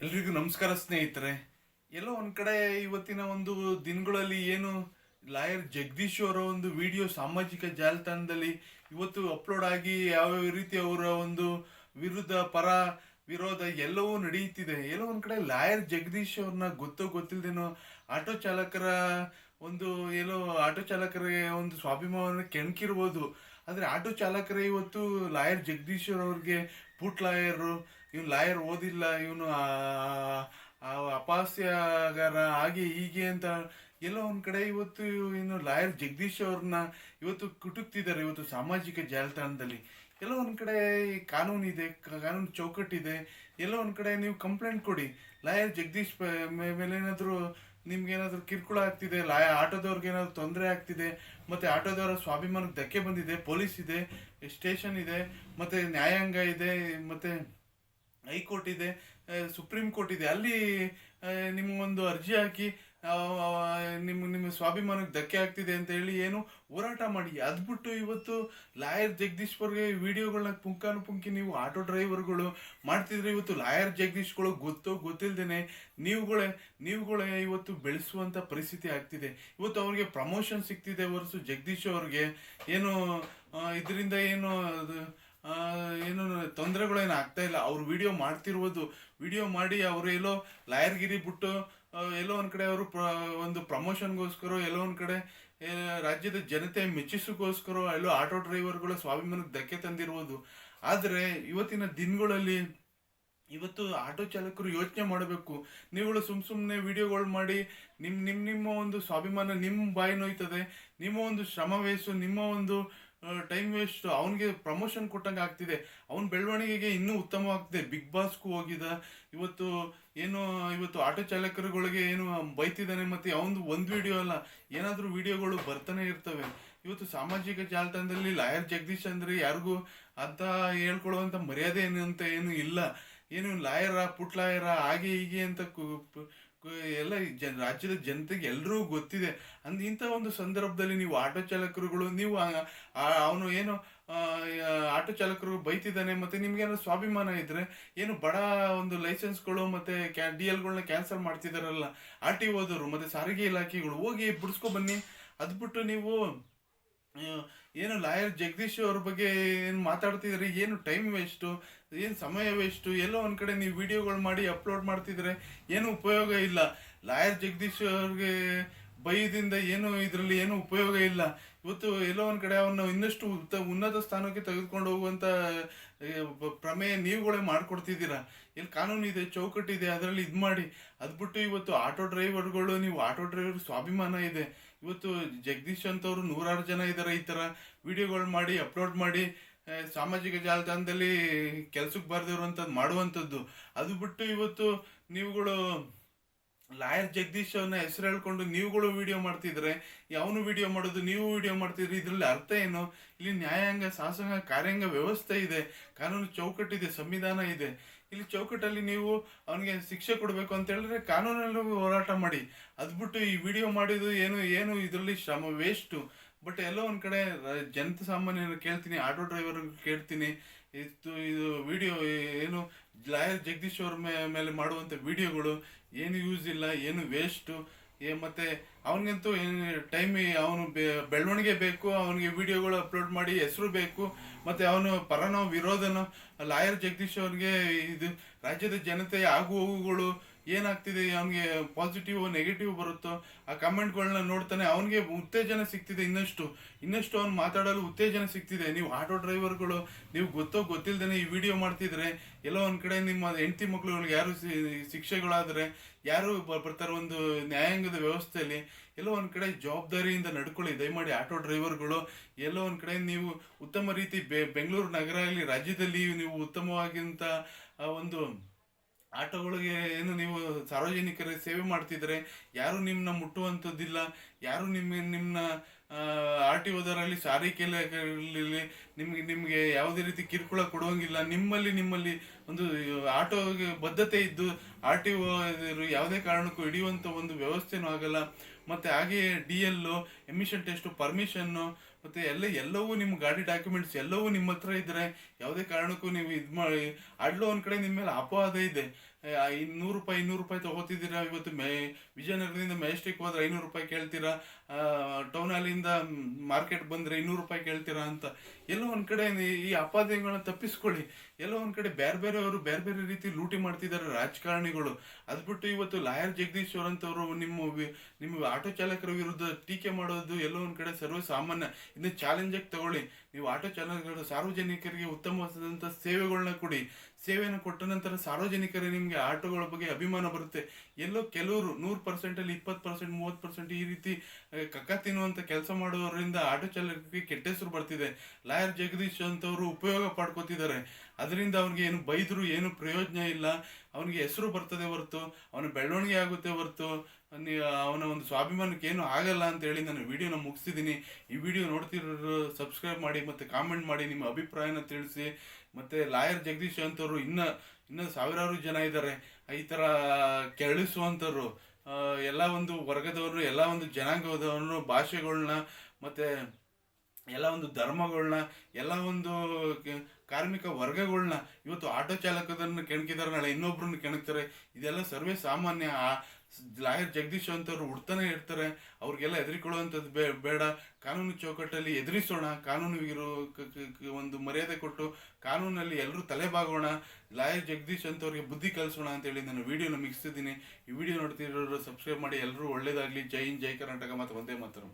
ಎಲ್ರಿಗೂ ನಮಸ್ಕಾರ ಸ್ನೇಹಿತರೆ. ಎಲ್ಲೋ ಒಂದ್ ಕಡೆ ಇವತ್ತಿನ ಒಂದು ದಿನಗಳಲ್ಲಿ ಏನು ಲಾಯರ್ ಜಗದೀಶ್ ಅವರ ಒಂದು ವಿಡಿಯೋ ಸಾಮಾಜಿಕ ಜಾಲತಾಣದಲ್ಲಿ ಇವತ್ತು ಅಪ್ಲೋಡ್ ಆಗಿ ಯಾವ ರೀತಿ ಅವರ ಒಂದು ವಿರುದ್ಧ ಪರ ವಿರೋಧ ಎಲ್ಲವೂ ನಡೆಯುತ್ತಿದೆ. ಎಲ್ಲೋ ಒಂದ್ ಕಡೆ ಲಾಯರ್ ಜಗದೀಶ್ ಅವ್ರನ್ನ ಗೊತ್ತೋ ಗೊತ್ತಿಲ್ದೇನೋ ಆಟೋ ಚಾಲಕರ ಒಂದು ಎಲ್ಲೋ ಆಟೋ ಚಾಲಕರಿಗೆ ಒಂದು ಸ್ವಾಭಿಮಾನ ಕೆಣಕಿರ್ಬೋದು. ಆದ್ರೆ ಆಟೋ ಚಾಲಕರೇ ಇವತ್ತು ಲಾಯರ್ ಜಗದೀಶ್ ಅವ್ರಿಗೆ ಪುಟ್ ಲಾಯರು, ಇವನು ಲಾಯರ್ ಓದಿಲ್ಲ, ಇವನು ಅಪಹಾಸ್ಯಗಾರ, ಹಾಗೆ ಹೀಗೆ ಅಂತ ಎಲ್ಲೋ ಒಂದ್ ಕಡೆ ಇವತ್ತು ಇನ್ನು ಲಾಯರ್ ಜಗದೀಶ್ ಅವ್ರನ್ನ ಇವತ್ತು ಕುಟುಕ್ತಿದ್ದಾರೆ ಇವತ್ತು ಸಾಮಾಜಿಕ ಜಾಲತಾಣದಲ್ಲಿ. ಎಲ್ಲೋ ಒಂದ್ ಕಡೆ ಕಾನೂನು ಇದೆ, ಕಾನೂನು ಚೌಕಟ್ಟಿದೆ. ಎಲ್ಲೋ ಒಂದ್ ಕಡೆ ನೀವು ಕಂಪ್ಲೇಂಟ್ ಕೊಡಿ. ಲಾಯರ್ ಜಗದೀಶ್ ಮೇಲೆ ಏನಾದ್ರು ನಿಮ್ಗೇನಾದ್ರೂ ಕಿರುಕುಳ ಆಗ್ತಿದೆ, ಆಟೋದವ್ರಿಗೆ ಏನಾದ್ರು ತೊಂದರೆ ಆಗ್ತಿದೆ, ಮತ್ತೆ ಆಟೋದವರ ಸ್ವಾಭಿಮಾನಕ್ಕೆ ಧಕ್ಕೆ ಬಂದಿದೆ, ಪೊಲೀಸ್ ಇದೆ, ಸ್ಟೇಷನ್ ಇದೆ, ಮತ್ತೆ ನ್ಯಾಯಾಂಗ ಇದೆ, ಮತ್ತೆ ಹೈಕೋರ್ಟ್ ಇದೆ, ಸುಪ್ರೀಂ ಕೋರ್ಟ್ ಇದೆ. ಅಲ್ಲಿ ನಿಮ್ಮ ಒಂದು ಅರ್ಜಿ ಹಾಕಿ ನಿಮ್ಮ ಸ್ವಾಭಿಮಾನಕ್ಕೆ ಧಕ್ಕೆ ಆಗ್ತಿದೆ ಅಂತ ಹೇಳಿ ಏನು ಹೋರಾಟ ಮಾಡಿ. ಅದ್ಬಿಟ್ಟು ಇವತ್ತು ಲಾಯರ್ ಜಗದೀಶ್ ಅವ್ರಿಗೆ ವಿಡಿಯೋಗಳನ್ನ ಪುಂಖಾನುಪುಂಖಿ ನೀವು ಆಟೋ ಡ್ರೈವರ್ಗಳು ಮಾಡ್ತಿದ್ರೆ ಇವತ್ತು ಲಾಯರ್ ಜಗದೀಶ್ಗಳು ಗೊತ್ತೋ ಗೊತ್ತಿಲ್ದೇನೆ ನೀವುಗಳೇ ಇವತ್ತು ಬೆಳೆಸುವಂತ ಪರಿಸ್ಥಿತಿ ಆಗ್ತಿದೆ. ಇವತ್ತು ಅವ್ರಿಗೆ ಪ್ರಮೋಷನ್ ಸಿಗ್ತಿದೆ ಹೊರತು ಜಗದೀಶ್ ಅವ್ರಿಗೆ ಏನು ಇದರಿಂದ ಏನು ತೊಂದರೆಗಳೇನು ಆಗ್ತಾ ಇಲ್ಲ. ಅವ್ರು ವಿಡಿಯೋ ಮಾಡ್ತಿರುವುದು, ವಿಡಿಯೋ ಮಾಡಿ ಅವರು ಎಲ್ಲೋ ಲಾಯರ್ಗಿರಿ ಬಿಟ್ಟು ಎಲ್ಲೋ ಒಂದ್ ಕಡೆ ಅವರು ಒಂದು ಪ್ರಮೋಷನ್ಗೋಸ್ಕರ, ಎಲ್ಲೋ ಒಂದ್ ಕಡೆ ರಾಜ್ಯದ ಜನತೆ ಮೆಚ್ಚಿಸೋಗೋಸ್ಕರ ಎಲ್ಲೋ ಆಟೋ ಡ್ರೈವರ್ಗಳ ಸ್ವಾಭಿಮಾನಕ್ಕೆ ಧಕ್ಕೆ ತಂದಿರುವುದು. ಆದ್ರೆ ಇವತ್ತಿನ ದಿನಗಳಲ್ಲಿ ಇವತ್ತು ಆಟೋ ಚಾಲಕರು ಯೋಚನೆ ಮಾಡಬೇಕು. ನೀವುಗಳು ಸುಮ್ಮನೆ ವಿಡಿಯೋಗಳು ಮಾಡಿ ನಿಮ್ಮ ಒಂದು ಸ್ವಾಭಿಮಾನ ನಿಮ್ಮ ಬಾಯಿ ನೋಯ್ತದೆ, ನಿಮ್ಮ ಒಂದು ಶ್ರಮ ವೇಸ್ಟ್, ನಿಮ್ಮ ಒಂದು ಟೈಮ್ ವೇಸ್ಟ್. ಅವನಿಗೆ ಪ್ರಮೋಷನ್ ಕೊಟ್ಟಂಗೆ ಆಗ್ತಿದೆ, ಅವನ ಬೆಳವಣಿಗೆಗೆ ಇನ್ನೂ ಉತ್ತಮವಾಗ್ತಿದೆ. ಬಿಗ್ ಬಾಸ್ಗೂ ಹೋಗಿದ ಇವತ್ತು ಆಟೋ ಚಾಲಕರುಗಳಿಗೆ ಏನು ಬೈತಿದ್ದಾನೆ. ಮತ್ತೆ ಅವನು ಒಂದು ವಿಡಿಯೋ ಅಲ್ಲ, ಏನಾದರೂ ವಿಡಿಯೋಗಳು ಬರ್ತಾನೆ ಇರ್ತವೆ. ಇವತ್ತು ಸಾಮಾಜಿಕ ಜಾಲತಾಣದಲ್ಲಿ ಲಾಯರ್ ಜಗದೀಶ್ ಅಂದ್ರೆ ಯಾರಿಗೂ ಅಂತ ಹೇಳ್ಕೊಳ್ಳುವಂತ ಮರ್ಯಾದೆ ಅಂತ ಏನು ಇಲ್ಲ. ಏನು ಲಾಯರ, ಪುಟ್ ಲಾಯರ, ಹಾಗೆ ಹೀಗೆ ಅಂತ ಎಲ್ಲ ರಾಜ್ಯದ ಜನತೆಗೆ ಎಲ್ರಿಗೂ ಗೊತ್ತಿದೆ. ಇಂಥ ಒಂದು ಸಂದರ್ಭದಲ್ಲಿ ನೀವು ಆಟೋ ಚಾಲಕರುಗಳು ನೀವು ಅವನು ಏನು ಆಟೋ ಚಾಲಕರು ಬೈತಿದ್ದಾನೆ, ಮತ್ತೆ ನಿಮ್ಗೇನೋ ಸ್ವಾಭಿಮಾನ ಇದ್ರೆ ಏನು ಬಡ ಒಂದು ಲೈಸೆನ್ಸ್ಗಳು ಮತ್ತೆ DLಗಳನ್ನ ಕ್ಯಾನ್ಸಲ್ ಮಾಡ್ತಿದಾರಲ್ಲ ಆರ್ ಟಿ ಓದವರು ಮತ್ತೆ ಸಾರಿಗೆ ಇಲಾಖೆಗಳು, ಹೋಗಿ ಬಿಡಿಸ್ಕೊ ಬನ್ನಿ. ಅದ್ಬಿಟ್ಟು ನೀವು ಏನು ಲಾಯರ್ ಜಗದೀಶ್ ಅವ್ರ ಬಗ್ಗೆ ಏನು ಮಾತಾಡ್ತಿದ್ರೆ ಏನು ಟೈಮ್ ವೇಸ್ಟು, ಏನು ಸಮಯ ವೇಸ್ಟು. ಎಲ್ಲೋ ಒಂದ್ ಕಡೆ ನೀವು ವಿಡಿಯೋಗಳು ಮಾಡಿ ಅಪ್ಲೋಡ್ ಮಾಡ್ತಿದ್ರೆ ಏನು ಉಪಯೋಗ ಇಲ್ಲ. ಲಾಯರ್ ಜಗದೀಶ್ ಅವ್ರಿಗೆ ಬೈದಿಂದ ಇದರಲ್ಲಿ ಏನು ಉಪಯೋಗ ಇಲ್ಲ. ಇವತ್ತು ಎಲ್ಲೋ ಒಂದ್ ಕಡೆ ಅವನ್ನ ಇನ್ನಷ್ಟು ಉನ್ನತ ಸ್ಥಾನಕ್ಕೆ ತೆಗೆದುಕೊಂಡು ಹೋಗುವಂತ ಪ್ರಮೇಯ ನೀವುಗಳೇ ಮಾಡ್ಕೊಡ್ತಿದ್ದೀರಾ. ಇಲ್ಲಿ ಕಾನೂನು ಇದೆ, ಚೌಕಟ್ಟಿದೆ, ಅದರಲ್ಲಿ ಮಾಡಿ. ಅದ್ಬಿಟ್ಟು ಇವತ್ತು ಆಟೋ ಡ್ರೈವರ್ಗಳು, ನೀವು ಆಟೋ ಡ್ರೈವರ್ ಸ್ವಾಭಿಮಾನ ಇದೆ. ಇವತ್ತು ಜಗದೀಶ್ ಅಂತವ್ರು ನೂರಾರು ಜನ ಇದ್ದಾರೆ ಈ ತರ ವಿಡಿಯೋಗಳು ಮಾಡಿ ಅಪ್ಲೋಡ್ ಮಾಡಿ ಸಾಮಾಜಿಕ ಜಾಲತಾಣದಲ್ಲಿ ಕೆಲ್ಸಕ್ಕೆ ಬಾರ್ದಿರುವಂಥದ್ದು ಮಾಡುವಂಥದ್ದು. ಅದು ಬಿಟ್ಟು ಇವತ್ತು ನೀವುಗಳು ಲಾಯರ್ ಜಗದೀಶ್ ಅವನ ಹೆಸರು ಹೇಳ್ಕೊಂಡು ನೀವುಗಳು ವಿಡಿಯೋ ಮಾಡ್ತಿದ್ರೆ, ಯಾವನು ವಿಡಿಯೋ ಮಾಡೋದು, ನೀವು ವಿಡಿಯೋ ಮಾಡ್ತಿದ್ರಿ, ಇದ್ರಲ್ಲಿ ಅರ್ಥ ಏನು? ಇಲ್ಲಿ ನ್ಯಾಯಾಂಗ, ಶಾಸನ, ಕಾರ್ಯಾಂಗ ವ್ಯವಸ್ಥೆ ಇದೆ, ಕಾನೂನು ಚೌಕಟ್ಟಿದೆ, ಸಂವಿಧಾನ ಇದೆ. ಇಲ್ಲಿ ಚೌಕಟ್ಟಲ್ಲಿ ನೀವು ಅವನಿಗೆ ಶಿಕ್ಷೆ ಕೊಡಬೇಕು ಅಂತ ಹೇಳಿದ್ರೆ ಕಾನೂನಲ್ಲಿ ಹೋರಾಟ ಮಾಡಿ. ಅದ್ಬಿಟ್ಟು ಈ ವಿಡಿಯೋ ಮಾಡಿದ್ದು ಏನು ಇದರಲ್ಲಿ ಶ್ರಮ ವೇಸ್ಟು. ಬಟ್ ಎಲ್ಲೋ ಒಂದ್ ಕಡೆ ಜನತೆ ಸಾಮಾನ್ಯರು ಕೇಳ್ತೀನಿ, ಆಟೋ ಡ್ರೈವರ್ ಕೇಳ್ತೀನಿ, ಇದು ವಿಡಿಯೋ ಏನು ಲಾಯರ್ ಜಗದೀಶ್ ಅವ್ರ ಮೇಲೆ ಮಾಡುವಂಥ ವಿಡಿಯೋಗಳು ಏನು ಯೂಸ್ ಇಲ್ಲ, ಏನು ವೇಸ್ಟು. ಮತ್ತೆ ಅವನಿಗಂತೂ ಟೈಮ್, ಅವನು ಬೆಳವಣಿಗೆ ಬೇಕು, ಅವನಿಗೆ ವಿಡಿಯೋಗಳು ಅಪ್ಲೋಡ್ ಮಾಡಿ ಹೆಸರು ಬೇಕು. ಮತ್ತೆ ಅವನು ಪರನೋ ವಿರೋಧನೋ ಲಾಯರ್ ಜಗದೀಶ್ ಅವ್ರಿಗೆ ಇದು ರಾಜ್ಯದ ಜನತೆಯ ಆಗು ಹೋಗುಗಳು ಏನಾಗ್ತಿದೆ, ಅವನಿಗೆ ಪಾಸಿಟಿವ್ ನೆಗೆಟಿವ್ ಬರುತ್ತೋ ಆ ಕಮೆಂಟ್ಗಳನ್ನ ನೋಡ್ತಾನೆ, ಅವನಿಗೆ ಉತ್ತೇಜನ ಸಿಗ್ತಿದೆ, ಇನ್ನಷ್ಟು ಅವ್ನು ಮಾತಾಡಲು ಉತ್ತೇಜನ ಸಿಗ್ತಿದೆ. ನೀವು ಆಟೋ ಡ್ರೈವರ್ಗಳು ನೀವು ಗೊತ್ತೋ ಗೊತ್ತಿಲ್ದೇನೆ ಈ ವಿಡಿಯೋ ಮಾಡ್ತಿದ್ರೆ ಎಲ್ಲೋ ಒಂದ್ ಕಡೆ ನಿಮ್ಮ ಹೆಂಡತಿ ಮಕ್ಳುಗಳಿಗೆ ಯಾರು ಶಿಕ್ಷೆಗಳಾದ್ರೆ ಯಾರು ಬರ್ತಾರೆ ಒಂದು ನ್ಯಾಯಾಂಗದ ವ್ಯವಸ್ಥೆಯಲ್ಲಿ. ಎಲ್ಲೋ ಒಂದ್ ಕಡೆ ಜವಾಬ್ದಾರಿಯಿಂದ ನಡ್ಕೊಳ್ಳಿ ದಯಮಾಡಿ ಆಟೋ ಡ್ರೈವರ್ಗಳು. ಎಲ್ಲೋ ಒಂದ್ ಕಡೆ ನೀವು ಉತ್ತಮ ರೀತಿ ಬೆಂಗಳೂರು ನಗರ ಆಗಲಿ ರಾಜ್ಯದಲ್ಲಿ ನೀವು ಉತ್ತಮವಾಗಿಂತ ಒಂದು ಆಟೋಗಳಿಗೆ ನೀವು ಸಾರ್ವಜನಿಕರ ಸೇವೆ ಮಾಡ್ತಿದ್ರೆ ಯಾರು ನಿಮ್ಮನ್ನ ಮುಟ್ಟುವಂಥದ್ದಿಲ್ಲ. ಯಾರು ನಿಮ್ಮನ್ನ ಆರ್ ಟಿ ಓದರಲ್ಲಿ ಸಾರಿಗೆ ನಿಮ್ಗೆ ಯಾವುದೇ ರೀತಿ ಕಿರುಕುಳ ಕೊಡುವಂಗಿಲ್ಲ. ನಿಮ್ಮಲ್ಲಿ ಒಂದು ಆಟೋಗೆ ಬದ್ಧತೆ ಇದ್ದು ಆರ್ ಟಿ ಓ ಯಾವುದೇ ಕಾರಣಕ್ಕೂ ಹಿಡಿಯುವಂಥ ಒಂದು ವ್ಯವಸ್ಥೆನೂ ಆಗಲ್ಲ. ಮತ್ತೆ ಹಾಗೆಯೇ DL, ಎಮಿಷನ್ ಟೆಸ್ಟ್, ಪರ್ಮಿಷನ್ನು, ಮತ್ತೆ ಎಲ್ಲವೂ ನಿಮ್ಮ ಗಾಡಿ ಡಾಕ್ಯುಮೆಂಟ್ಸ್ ಎಲ್ಲವೂ ನಿಮ್ಮ ಹತ್ರ ಇದ್ರೆ ಯಾವುದೇ ಕಾರಣಕ್ಕೂ ನೀವು ಮಾಡಿ. ಆಡ್ಲೋ ಒಂದ್ ಕಡೆ ನಿಮ್ಮ ಮೇಲೆ ಅಪವಾದ ಇದೆ, ₹100 ತಗೋತಿದ್ದೀರಾ, ಇವತ್ತು ವಿಜಯನಗರದಿಂದ ಮೆಜೆಸ್ಟಿಕ್ ಹೋದ್ರೆ ₹500 ಕೇಳ್ತೀರಾ, ಟೌನ್ ಹಾಲಿಂದ ಮಾರ್ಕೆಟ್ ಬಂದರೆ ₹200 ಕೇಳ್ತೀರಾ ಅಂತ. ಎಲ್ಲೋ ಒಂದು ಕಡೆ ಈ ಅಪಾದನೆಗಳನ್ನ ತಪ್ಪಿಸ್ಕೊಳ್ಳಿ. ಎಲ್ಲೋ ಒಂದು ಕಡೆ ಬೇರೆ ಬೇರೆಯವರು ಬೇರೆ ಬೇರೆ ರೀತಿ ಲೂಟಿ ಮಾಡ್ತಿದ್ದಾರೆ ರಾಜಕಾರಣಿಗಳು. ಅದು ಬಿಟ್ಟು ಇವತ್ತು ಲಾಯರ್ ಜಗದೀಶ್ ಅವರಂತವರು ನಿಮ್ಮ ಆಟೋ ಚಾಲಕರ ವಿರುದ್ಧ ಟೀಕೆ ಮಾಡೋದು ಎಲ್ಲೋ ಒಂದು ಕಡೆ ಸರ್ವೇ ಸಾಮಾನ್ಯ. ಇದನ್ನ ಚಾಲೆಂಜಾಗಿ ತಗೊಳ್ಳಿ. ನೀವು ಆಟೋ ಚಾಲಕರು ಸಾರ್ವಜನಿಕರಿಗೆ ಉತ್ತಮವಾದಂಥ ಸೇವೆಗಳನ್ನ ಕೊಡಿ. ಸೇವೆಯನ್ನು ಕೊಟ್ಟ ನಂತರ ಸಾರ್ವಜನಿಕರಿಗೆ ನಿಮಗೆ ಆಟೋಗಳ ಬಗ್ಗೆ ಅಭಿಮಾನ ಬರುತ್ತೆ. ಎಲ್ಲೋ ಕೆಲವರು 100%ಅಲ್ಲಿ 20%, 30% ಈ ರೀತಿ ಕಕ್ಕ ತಿನ್ನುವಂಥ ಕೆಲಸ ಮಾಡೋದ್ರಿಂದ ಆಟೋ ಚಾಲಕರಿಗೆ ಕೆಟ್ಟ ಹೆಸರು ಬರ್ತಿದೆ. ಲಾಯರ್ ಜಗದೀಶ್ ಅಂತವರು ಉಪಯೋಗ ಪಡ್ಕೋತಿದ್ದಾರೆ. ಅದರಿಂದ ಅವ್ರಿಗೆ ಏನು ಬೈದ್ರು ಏನು ಪ್ರಯೋಜನ ಇಲ್ಲ. ಅವನಿಗೆ ಹೆಸರು ಬರ್ತದೆ ಹೊರತು ಅವನ ಬೆಳವಣಿಗೆ ಆಗುತ್ತೆ ಹೊರತು ಅವನ ಒಂದು ಸ್ವಾಭಿಮಾನಕ್ಕೆ ಏನು ಆಗಲ್ಲ ಅಂತ ಹೇಳಿ ನಾನು ವಿಡಿಯೋನ ಮುಗಿಸ್ತಿದ್ದೀನಿ. ಈ ವಿಡಿಯೋ ನೋಡ್ತಿರೋರು ಸಬ್ಸ್ಕ್ರೈಬ್ ಮಾಡಿ ಮತ್ತು ಕಾಮೆಂಟ್ ಮಾಡಿ ನಿಮ್ಮ ಅಭಿಪ್ರಾಯನ ತಿಳಿಸಿ. ಮತ್ತು ಲಾಯರ್ ಜಗದೀಶ್ ಅಂತವರು ಇನ್ನೂ ಸಾವಿರಾರು ಜನ ಇದ್ದಾರೆ ಈ ಥರ ಕೆರಳಿಸುವಂಥವ್ರು. ಎಲ್ಲ ಒಂದು ವರ್ಗದವ್ರನ್ನು, ಎಲ್ಲ ಒಂದು ಜನಾಂಗದವ್ರನ್ನು, ಭಾಷೆಗಳನ್ನ ಮತ್ತು ಎಲ್ಲ ಒಂದು ಧರ್ಮಗಳನ್ನ, ಎಲ್ಲ ಒಂದು ಕಾರ್ಮಿಕ ವರ್ಗಗಳನ್ನ ಇವತ್ತು ಆಟೋ ಚಾಲಕರನ್ನು ಕೆಣಕಿದ್ದಾರೆ, ನಾಳೆ ಇನ್ನೊಬ್ರನ್ನ ಕೆಣಕ್ತಾರೆ. ಇದೆಲ್ಲ ಸರ್ವೇ ಸಾಮಾನ್ಯ. ಲಾಯರ್ ಜಗದೀಶ್ ಅಂತವ್ರು ಹುಡ್ತಾನೆ ಇರ್ತಾರೆ. ಅವ್ರಿಗೆಲ್ಲ ಹೆದರಿಕೊಳ್ಳುವಂಥದ್ದು ಬೇಡ. ಕಾನೂನು ಚೌಕಟ್ಟಲ್ಲಿ ಎದುರಿಸೋಣ. ಕಾನೂನಿಗಿರೋ ಒಂದು ಮರ್ಯಾದೆ ಕೊಟ್ಟು ಕಾನೂನಲ್ಲಿ ಎಲ್ಲರೂ ತಲೆಬಾಗೋಣ. ಲಾಯರ್ ಜಗದೀಶ್ ಅಂತವ್ರಿಗೆ ಬುದ್ಧಿ ಕಲಿಸೋಣ ಅಂತೇಳಿ ನಾನು ವಿಡಿಯೋನ ಮುಗಿಸ್ತಿದ್ದೀನಿ. ಈ ವಿಡಿಯೋ ನೋಡ್ತಿರೋರು ಸಬ್ಸ್ಕ್ರೈಬ್ ಮಾಡಿ. ಎಲ್ಲರೂ ಒಳ್ಳೇದಾಗಲಿ. ಜೈ ಹಿಂದ್, ಜೈ ಕರ್ನಾಟಕ ಮತ್ತು ವಂದೇ ಮಾತರಂ.